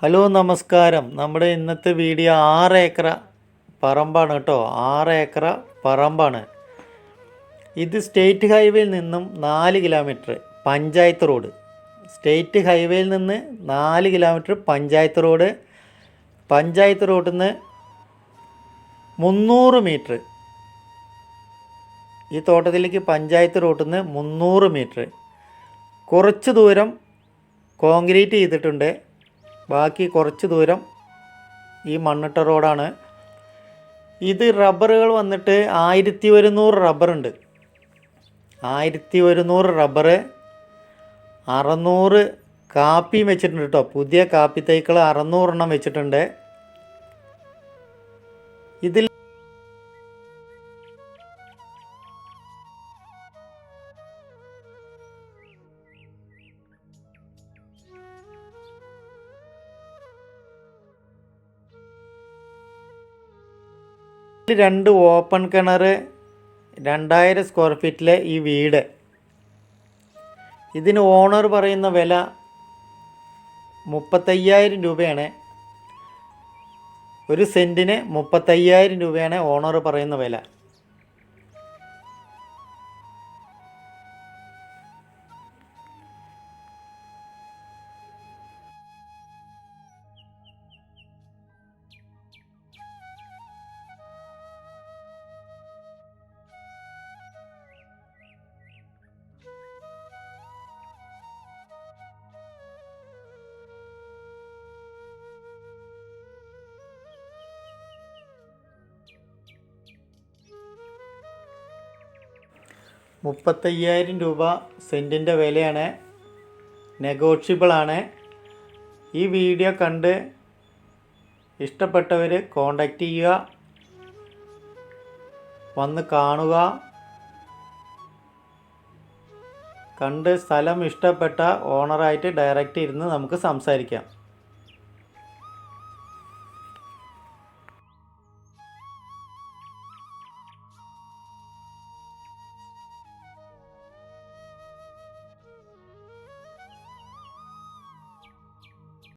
Hello നമസ്കാരം. നമ്മുടെ ഇന്നത്തെ വീഡിയോ 6 ഏക്കർ പറമ്പാണ് കേട്ടോ. 6 ഏക്കർ പറമ്പാണ് ഇത്. സ്റ്റേറ്റ് ഹൈവേയിൽ നിന്നും 4 കിലോമീറ്റർ പഞ്ചായത്ത് റോഡ്. സ്റ്റേറ്റ് ഹൈവേയിൽ നിന്ന് 4 കിലോമീറ്റർ പഞ്ചായത്ത് റോഡ്. പഞ്ചായത്ത് റോഡിൽ നിന്ന് 300 മീറ്റർ ഈ തോട്ടത്തിലേക്ക്. പഞ്ചായത്ത് റോഡിൽ നിന്ന് 300 മീറ്റർ. കുറച്ച് ദൂരം കോൺക്രീറ്റ് ചെയ്തിട്ടുണ്ട്. ബാക്കി കുറച്ച് ദൂരം ഈ മണ്ണിട്ട റോഡാണ്. ഇത് റബ്ബറുകൾ വന്നിട്ട് 1100 റബ്ബറുണ്ട്. 1100 റബ്ബർ. 600 കാപ്പിയും വെച്ചിട്ടുണ്ട് കേട്ടോ. പുതിയ കാപ്പി തൈകൾ 600 എണ്ണം വെച്ചിട്ടുണ്ട്. ഇതിൽ രണ്ട് ഓപ്പൺ കിണർ, 2000 സ്ക്വയർ ഫീറ്റിലെ ഈ വീട്. ഇതിന് ഓണർ പറയുന്ന വില 35,000 രൂപയാണ്. ഒരു സെൻറ്റിന് 35,000 രൂപയാണ് ഓണർ പറയുന്ന വില. രൂപ സെൻറ്റിൻ്റെ വിലയാണ്. നെഗോഷ്യബിളാണ്. ഈ വീഡിയോ കണ്ട് ഇഷ്ടപ്പെട്ടവർ കോണ്ടാക്റ്റ് ചെയ്യുക, വന്ന് കാണുക. കണ്ട് സ്ഥലം ഇഷ്ടപ്പെട്ട ഓണറായിട്ട് ഡയറക്റ്റ് ഇരുന്ന് നമുക്ക് സംസാരിക്കാം.